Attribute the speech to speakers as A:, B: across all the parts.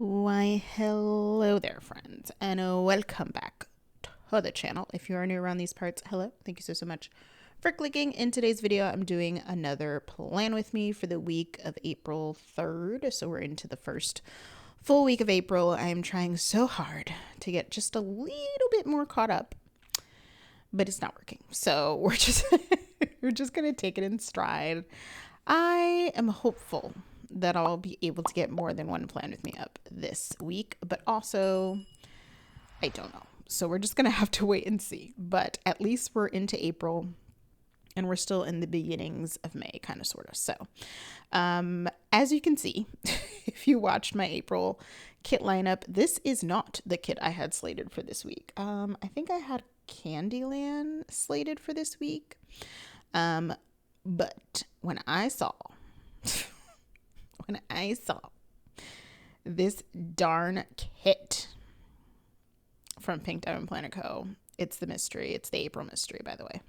A: Why, hello there, friends, and welcome back to the channel. If you are new around these parts, hello, thank you so much for clicking. In today's video, I'm doing another plan with me for the week of April 3rd. So we're into the first full week of April. I am trying so hard to get just a little bit more caught up, but it's not working. So we're just we're just gonna take it in stride. I am hopeful that I'll be able to get more than one plan with me up this week, but also I don't know. So we're just going to have to wait and see. But at least we're into April and we're still in the beginnings of May, kind of, sort of. So as you can see, if you watched my April kit lineup, this is not the kit I had slated for this week. I think I had Candyland slated for this week. But when I saw this darn kit from Pink Diamond Planner Co., it's the mystery. It's the April mystery, by the way.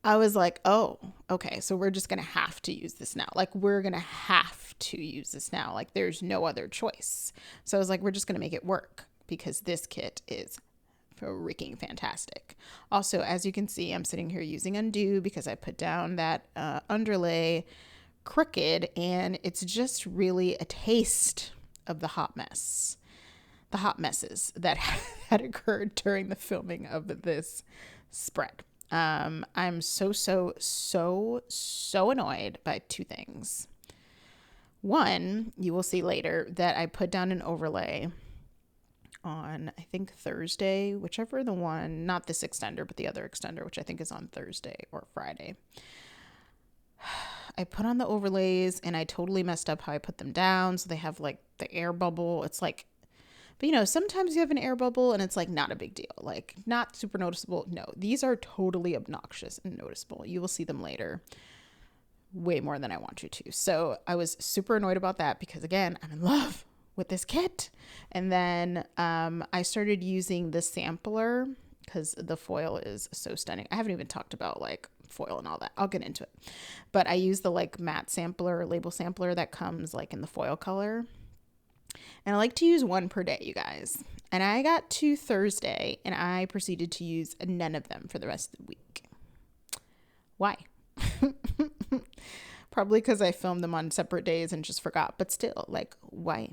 A: I was like, oh, okay, so we're just going to have to use this now. Like, we're going to have to use this now. Like, there's no other choice. So I was like, we're just going to make it work because this kit is freaking fantastic. Also, as you can see, I'm sitting here using undo because I put down that underlay crooked, and it's just really a taste of the hot messes that had occurred during the filming of this spread. I'm so annoyed by two things. One, you will see later that I put down an overlay on, I think, Thursday, whichever the one, not this extender, but the other extender, which I think is on Thursday or Friday. I put on the overlays and I totally messed up how I put them down. So they have like the air bubble. It's like, but you know, sometimes you have an air bubble and it's like not a big deal, like not super noticeable. No, these are totally obnoxious and noticeable. You will see them later way more than I want you to. So I was super annoyed about that because, again, I'm in love with this kit. And then I started using the sampler because the foil is so stunning. I haven't even talked about like foil and all that. I'll get into it. But I use the like matte sampler or label sampler that comes like in the foil color. And I like to use one per day, you guys. And I got to Thursday and I proceeded to use none of them for the rest of the week. Why? Probably because I filmed them on separate days and just forgot. But still, like, why?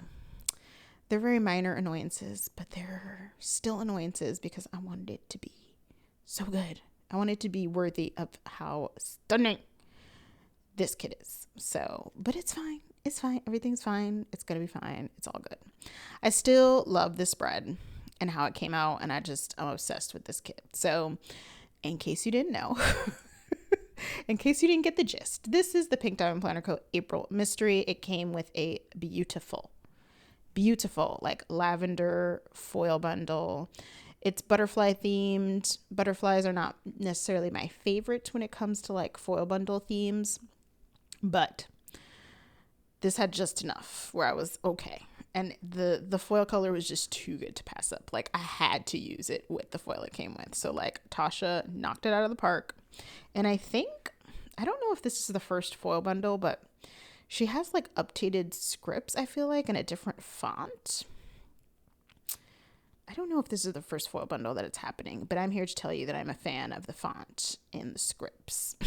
A: They're very minor annoyances, but they're still annoyances because I wanted it to be so good. I want it to be worthy of how stunning this kit is. So, but it's fine. It's fine. Everything's fine. It's going to be fine. It's all good. I still love this spread and how it came out. And I'm obsessed with this kit. So in case you didn't know, in case you didn't get the gist, this is the Pink Diamond Planner Co. April Mystery. It came with a beautiful like lavender foil bundle. It's butterfly themed. Butterflies are not necessarily my favorite when it comes to like foil bundle themes, but this had just enough where I was okay. And the foil color was just too good to pass up. Like, I had to use it with the foil it came with. So like Tasha knocked it out of the park. And I don't know if this is the first foil bundle, but she has like updated scripts, I feel like, in a different font. I don't know if this is the first foil bundle that it's happening, but I'm here to tell you that I'm a fan of the font in the scripts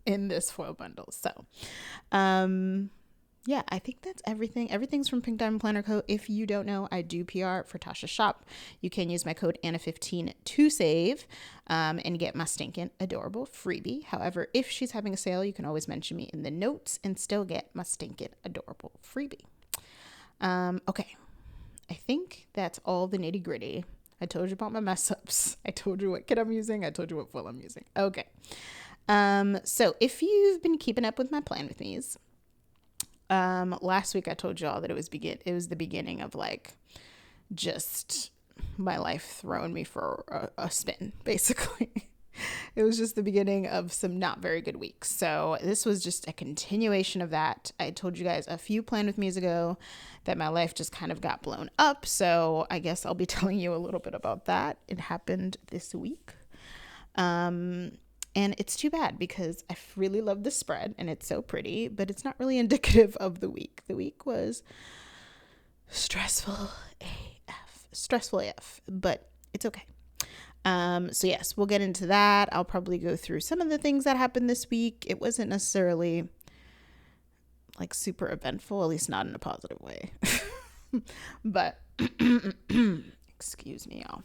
A: in this foil bundle. So, yeah, I think that's everything. Everything's from Pink Diamond Planner Co. If you don't know, I do PR for Tasha's shop. You can use my code Anna15 to save and get my stinking adorable freebie. However, if she's having a sale, you can always mention me in the notes and still get my stinking adorable freebie. Okay, I think that's all the nitty gritty. I told you about my mess ups. I told you what kit I'm using. I told you what foil I'm using. Okay. So if you've been keeping up with my plan with me's, last week I told y'all that it was the beginning of like just my life throwing me for a spin, basically. It was just the beginning of some not very good weeks. So this was just a continuation of that. I told you guys a few plan with me's ago that my life just kind of got blown up. So I guess I'll be telling you a little bit about that. It happened this week. And it's too bad because I really love the spread and it's so pretty, but it's not really indicative of the week. The week was stressful AF, but it's okay. So yes, we'll get into that. I'll probably go through some of the things that happened this week. It wasn't necessarily like super eventful, at least not in a positive way. But excuse me, y'all.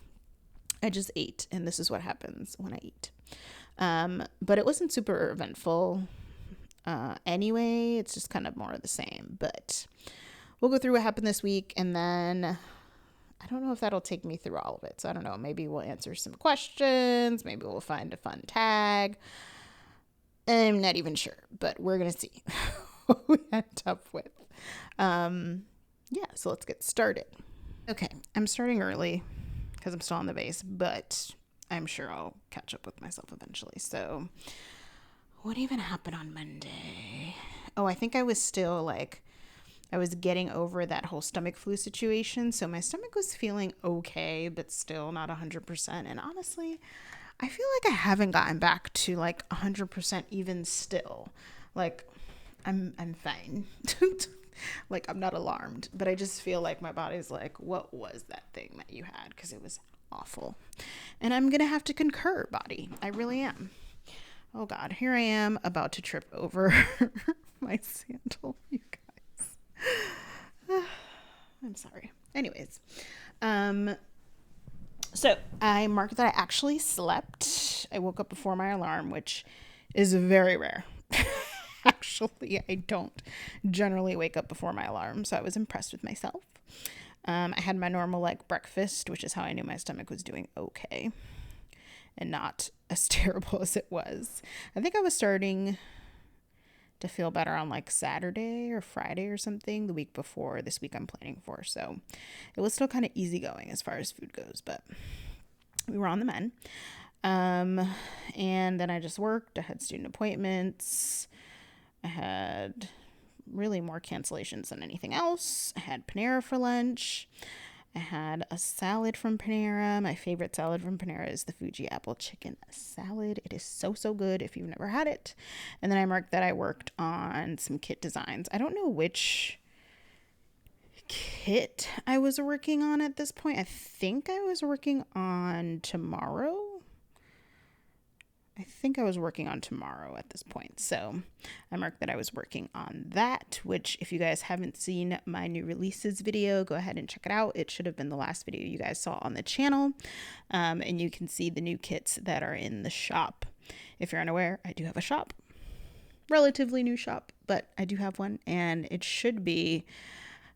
A: I just ate, and this is what happens when I eat. But it wasn't super eventful. Anyway, it's just kind of more of the same. But we'll go through what happened this week, and then I don't know if that'll take me through all of it. So I don't know. Maybe we'll answer some questions. Maybe we'll find a fun tag. I'm not even sure, but we're going to see what we end up with. Yeah, so let's get started. Okay, I'm starting early because I'm still on the base, but I'm sure I'll catch up with myself eventually. So what even happened on Monday? Oh, I think I was still like, I was getting over that whole stomach flu situation. So my stomach was feeling okay, but still not 100%. And honestly, I feel like I haven't gotten back to like 100% even still. Like I'm fine. Like I'm not alarmed, but I just feel like my body's like, what was that thing that you had? Because it was awful. And I'm going to have to concur, body. I really am. Oh God, here I am about to trip over my sandal, you guys. I'm sorry. Anyways, so I marked that I actually slept. I woke up before my alarm, which is very rare. Actually, I don't generally wake up before my alarm, so I was impressed with myself. I had my normal like breakfast, which is how I knew my stomach was doing okay and not as terrible as it was. I think I was starting to feel better on like Saturday or Friday or something the week before this week I'm planning for. So it was still kind of easygoing as far as food goes, but we were on the mend. And then I just worked. I had student appointments. I had really more cancellations than anything else. I had Panera for lunch. I had a salad from Panera. My favorite salad from Panera is the Fuji apple chicken salad. It is so, so good if you've never had it. And then I marked that I worked on some kit designs. I don't know which kit I was working on at this point. I think I was working on tomorrow. At this point. So I marked that I was working on that, which if you guys haven't seen my new releases video, go ahead and check it out. It should have been the last video you guys saw on the channel. And you can see the new kits that are in the shop. If you're unaware, I do have a shop. Relatively new shop, but I do have one, and it should be,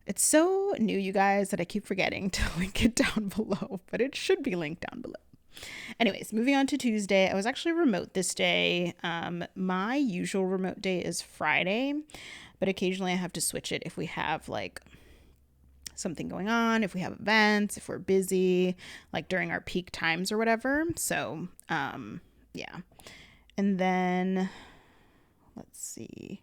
A: it's so new, you guys, that I keep forgetting to link it down below, but it should be linked down below. Anyways, moving on to Tuesday. I was actually remote this day. My usual remote day is Friday, but occasionally I have to switch it if we have like something going on, if we have events, if we're busy, like during our peak times or whatever. So, yeah. And then let's see,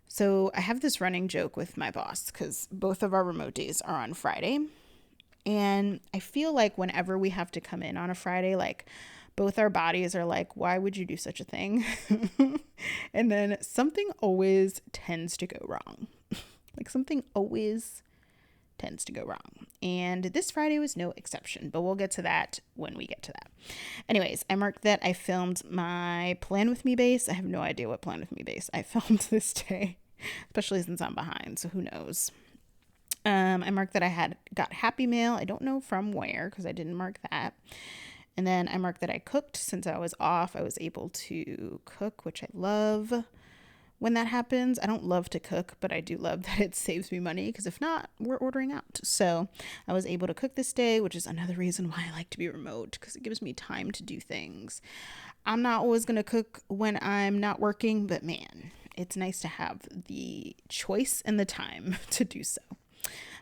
A: so I have this running joke with my boss because both of our remote days are on Friday. And I feel like whenever we have to come in on a Friday, like both our bodies are like, why would you do such a thing? And then something always tends to go wrong. Like something always tends to go wrong. And this Friday was no exception, but we'll get to that when we get to that. Anyways, I marked that I filmed my Plan With Me base. I have no idea what Plan With Me base I filmed this day, especially since I'm behind, so who knows. I marked that I got Happy Mail. I don't know from where because I didn't mark that. And then I marked that I cooked. Since I was off, I was able to cook, which I love when that happens. I don't love to cook, but I do love that it saves me money because if not, we're ordering out. So I was able to cook this day, which is another reason why I like to be remote because it gives me time to do things. I'm not always going to cook when I'm not working, but man, it's nice to have the choice and the time to do so.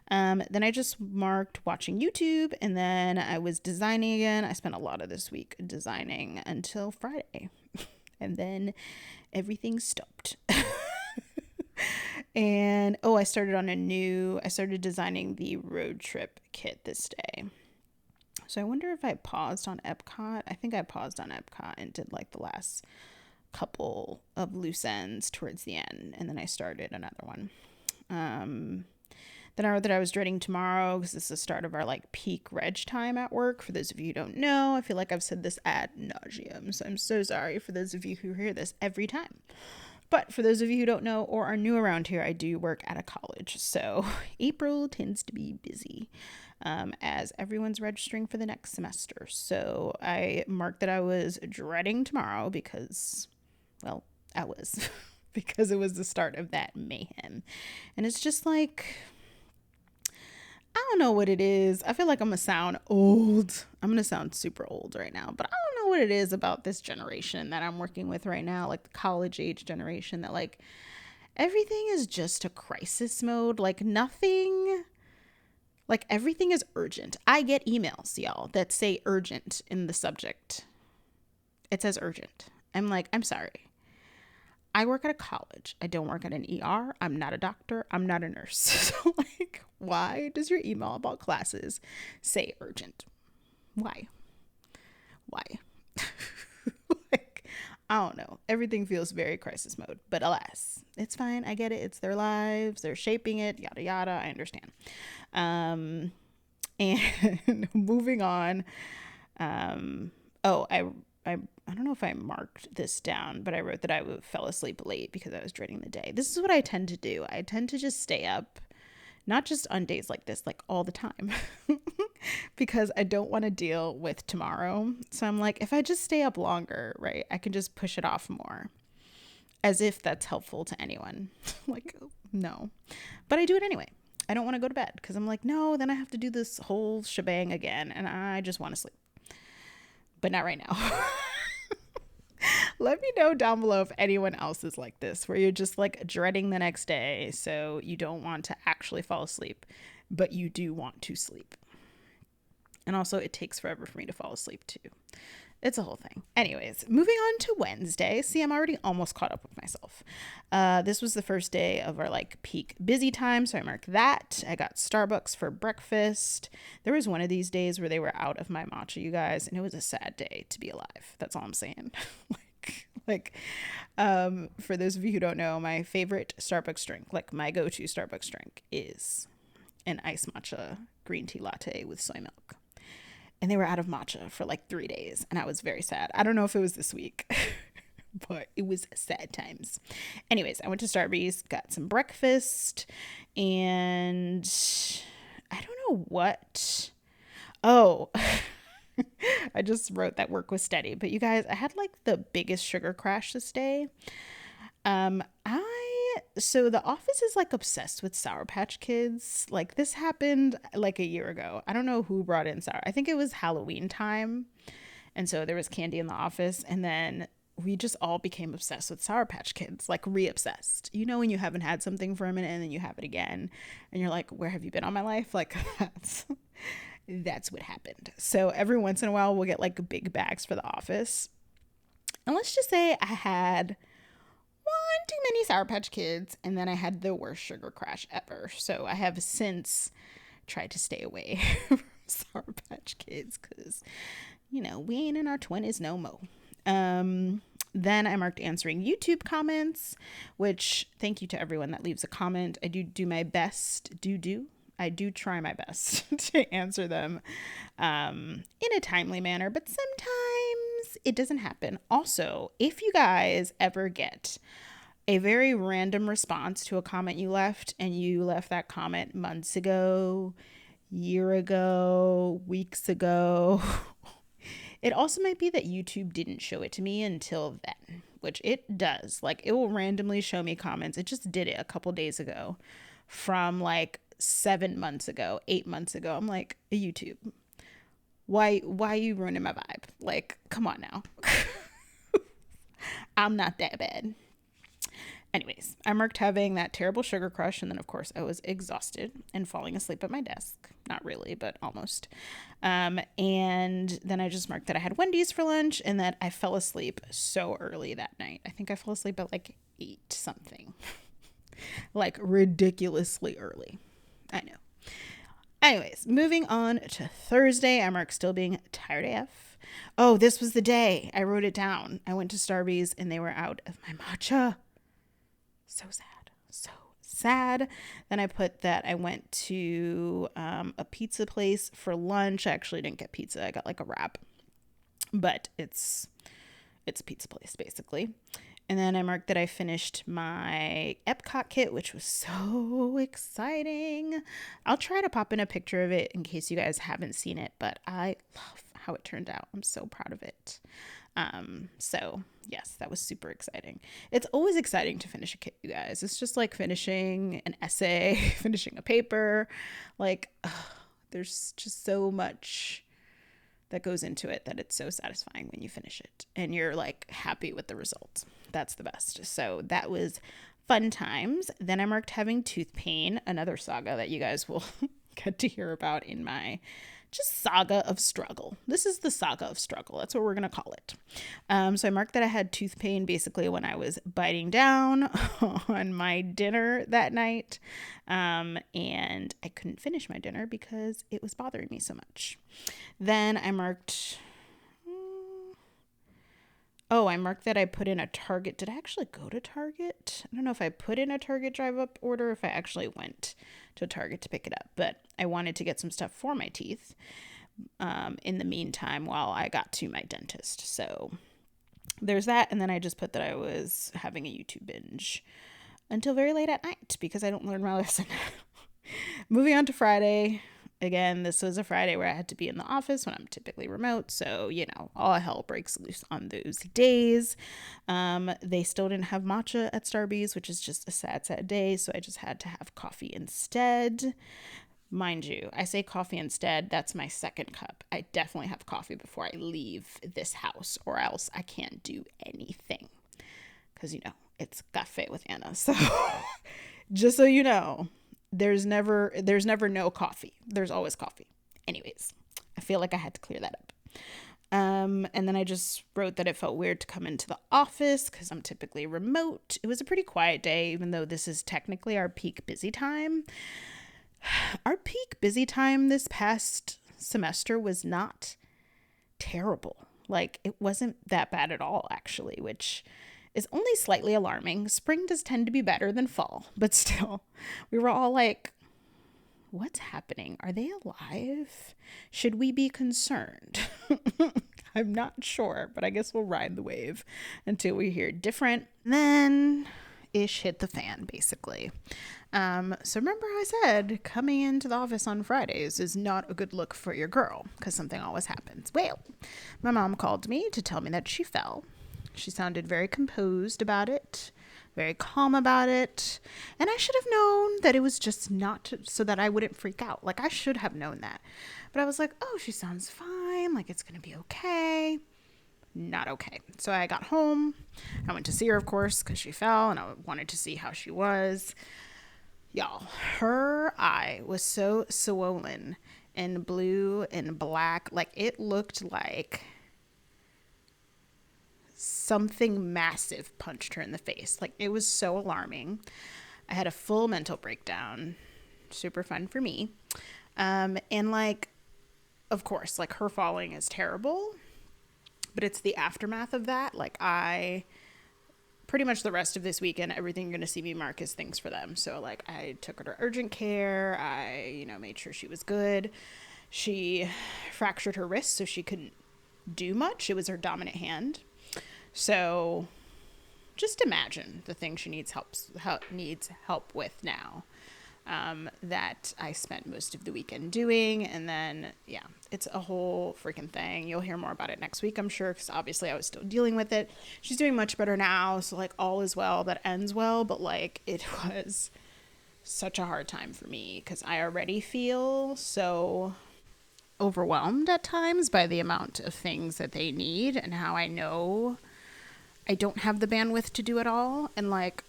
A: Then I just marked watching YouTube, and then I was designing again. I spent a lot of this week designing until Friday, and then everything stopped. And I started designing the road trip kit this day. So I wonder if I paused on Epcot. I think I paused on Epcot and did like the last couple of loose ends towards the end, and then I started another one. Then I wrote that I was dreading tomorrow because this is the start of our like peak reg time at work. For those of you who don't know, I feel like I've said this ad nauseum, so I'm so sorry for those of you who hear this every time. But for those of you who don't know or are new around here, I do work at a college, so April tends to be busy as everyone's registering for the next semester. So I marked that I was dreading tomorrow because, well, I was because it was the start of that mayhem. And it's just like, I don't know what it is. I feel like I'm going to sound old. I'm going to sound super old right now, but I don't know what it is about this generation that I'm working with right now, like the college age generation, that like everything is just a crisis mode. Like nothing, like everything is urgent. I get emails, y'all, that say urgent in the subject. It says urgent. I'm like, I'm sorry. I work at a college. I don't work at an ER. I'm not a doctor. I'm not a nurse. So like, why does your email about classes say urgent? Why? Like, I don't know. Everything feels very crisis mode, but alas, it's fine. I get it. It's their lives. They're shaping it, yada, yada. I understand. And moving on. I don't know if I marked this down, but I wrote that I fell asleep late because I was dreading the day. This is what I tend to do. I tend to just stay up, not just on days like this, like all the time, because I don't want to deal with tomorrow. So I'm like, if I just stay up longer, right, I can just push it off more, as if that's helpful to anyone. Like, no, but I do it anyway. I don't want to go to bed because I'm like, no, then I have to do this whole shebang again, and I just want to sleep. But not right now. Let me know down below if anyone else is like this, where you're just like dreading the next day, so you don't want to actually fall asleep, but you do want to sleep. And also, it takes forever for me to fall asleep too. It's a whole thing. Anyways, moving on to Wednesday. See, I'm already almost caught up with myself. This was the first day of our like peak busy time, so I marked that. I got Starbucks for breakfast. There was one of these days where they were out of my matcha, you guys, and it was a sad day to be alive. That's all I'm saying. For those of you who don't know, my favorite Starbucks drink, like my go-to Starbucks drink, is an iced matcha green tea latte with soy milk. And they were out of matcha for like 3 days, and I was very sad. I don't know if it was this week, but it was sad times. Anyways, I went to Starbucks, got some breakfast, and I don't know what. Oh, I just wrote that work was steady. But you guys, I had like the biggest sugar crash this day. So the office is like obsessed with Sour Patch Kids. Like this happened like a year ago. I don't know who brought in I think it was Halloween time. And so there was candy in the office, and then we just all became obsessed with Sour Patch Kids, like re-obsessed. You know, when you haven't had something for a minute and then you have it again and you're like, where have you been all my life? Like that's what happened. So every once in a while we'll get like big bags for the office. And let's just say I had one too many Sour Patch Kids, and then I had the worst sugar crash ever. So I have since tried to stay away from Sour Patch Kids because, you know, we ain't in our 20s no mo. Then I marked answering YouTube comments, which thank you to everyone that leaves a comment. I do my best. I do try my best to answer them in a timely manner, but sometimes it doesn't happen. Also, if you guys ever get a very random response to a comment you left, and you left that comment months ago, year ago, weeks ago, it also might be that YouTube didn't show it to me until then, which it does. Like, it will randomly show me comments. It just did it a couple days ago from like 7 months ago, 8 months ago. I'm like, YouTube, why you ruining my vibe? Like, come on now. I'm not that bad. Anyways, I marked having that terrible sugar crush, and then of course I was exhausted and falling asleep at my desk. Not really, but almost. And then I just marked that I had Wendy's for lunch and that I fell asleep so early that night. I think I fell asleep at like 8 something. Like ridiculously early. I know. Anyways, moving on to Thursday. I marked still being tired AF. Oh, this was the day. I wrote it down. I went to Starbucks and they were out of my matcha. So sad. So sad. Then I put that I went to a pizza place for lunch. I actually didn't get pizza. I got like a wrap, but it's a pizza place basically. And then I marked that I finished my Epcot kit, which was so exciting. I'll try to pop in a picture of it in case you guys haven't seen it, but I love how it turned out. I'm so proud of it. So yes, that was super exciting. It's always exciting to finish a kit, you guys. It's just like finishing an essay, finishing a paper. Like, there's just so much that goes into it that it's so satisfying when you finish it and you're like happy with the results. That's the best. So that was fun times. Then I marked having tooth pain, another saga that you guys will get to hear about in my just saga of struggle. This is the saga of struggle. That's what we're going to call it. So I marked that I had tooth pain basically when I was biting down on my dinner that night. And I couldn't finish my dinner because it was bothering me so much. Then I marked, I marked that I put in a Target. Did I actually go to Target? I don't know if I put in a Target drive-up order, if I actually went to Target to pick it up, but I wanted to get some stuff for my teeth in the meantime while I got to my dentist. So there's that. And then I just put that I was having a YouTube binge until very late at night because I don't learn my lesson. Moving on to Friday. Again, this was a Friday where I had to be in the office when I'm typically remote. So, all hell breaks loose on those days. They still didn't have matcha at Starbucks, which is just a sad, sad day. So I just had to have coffee instead. Mind you, I say coffee instead. That's my second cup. I definitely have coffee before I leave this house or else I can't do anything. Because, it's cafe with Anna. So just so you know. There's never no coffee. There's always coffee. Anyways, I feel like I had to clear that up. And then I just wrote that it felt weird to come into the office because I'm typically remote. It was a pretty quiet day, even though this is technically our peak busy time. Our peak busy time this past semester was not terrible. Like, it wasn't that bad at all, actually, which is only slightly alarming. Spring does tend to be better than fall, but still, we were all like, what's happening? Are they alive? Should we be concerned? I'm not sure, but I guess we'll ride the wave until we hear different. Then ish hit the fan, basically. So remember I said coming into the office on Fridays is not a good look for your girl because something always happens. Well, my mom called me to tell me that she fell. She sounded very composed about it, very calm about it. And I should have known that it was just not so that I wouldn't freak out. Like, I should have known that. But I was like, oh, she sounds fine. Like, it's going to be okay. Not okay. So I got home. I went to see her, of course, because she fell. And I wanted to see how she was. Y'all, her eye was so swollen and blue and black. Like, it looked like something massive punched her in the face. Like, it was so alarming. I had a full mental breakdown. Super fun for me. And like, of course, like, her falling is terrible, but it's the aftermath of that. Like, I pretty much the rest of this weekend, everything you're going to see me mark is things for them. So like, I took her to urgent care. I, made sure she was good. She fractured her wrist, so she couldn't do much. It was her dominant hand. So just imagine the thing she needs help with now, that I spent most of the weekend doing. And then, yeah, it's a whole freaking thing. You'll hear more about it next week, I'm sure, because obviously I was still dealing with it. She's doing much better now. So like, all is well that ends well. But like, it was such a hard time for me because I already feel so overwhelmed at times by the amount of things that they need and how I know I don't have the bandwidth to do it all. And like,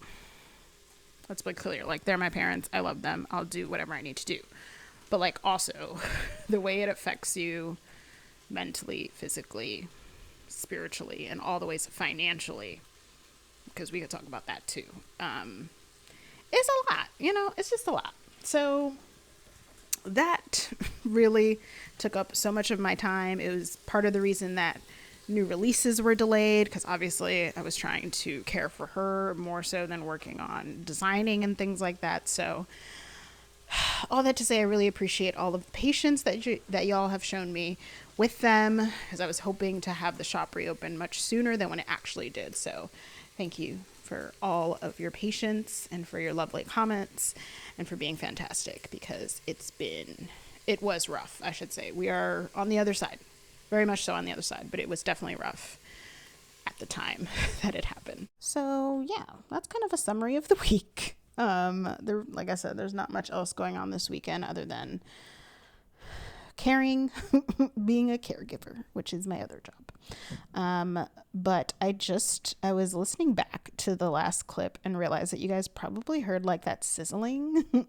A: let's be clear, like, they're my parents. I love them. I'll do whatever I need to do. But like, also the way it affects you mentally, physically, spiritually, and all the ways financially, because we could talk about that too, is a lot, it's just a lot. So that really took up so much of my time. It was part of the reason that new releases were delayed because obviously I was trying to care for her more so than working on designing and things like that. So all that to say, I really appreciate all of the patience that y'all have shown me with them, because I was hoping to have the shop reopen much sooner than when it actually did. So thank you for all of your patience and for your lovely comments and for being fantastic, because it was rough, I should say. We are on the other side, very much so on the other side, but it was definitely rough at the time that it happened. So yeah, that's kind of a summary of the week. Like I said, there's not much else going on this weekend other than caring, being a caregiver, which is my other job. But I was listening back to the last clip and realized that you guys probably heard like that sizzling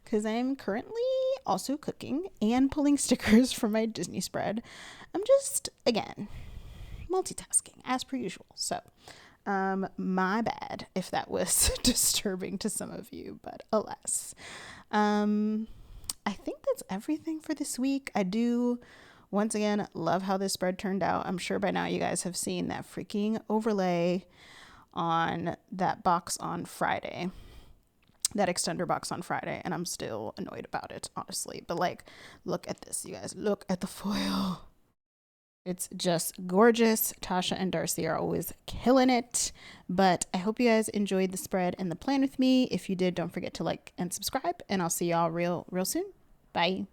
A: because I'm currently also cooking and pulling stickers for my Disney spread. I'm just, again, multitasking as per usual. So, my bad if that was disturbing to some of you, but alas. I think that's everything for this week. I do, once again, love how this spread turned out. I'm sure by now you guys have seen that freaking overlay on that box on Friday, that extender box on Friday, and I'm still annoyed about it, honestly. But like, look at this, you guys. Look at the foil. It's just gorgeous. Tasha and Darcy are always killing it. But I hope you guys enjoyed the spread and the plan with me. If you did, don't forget to like and subscribe. And I'll see y'all real soon. Bye.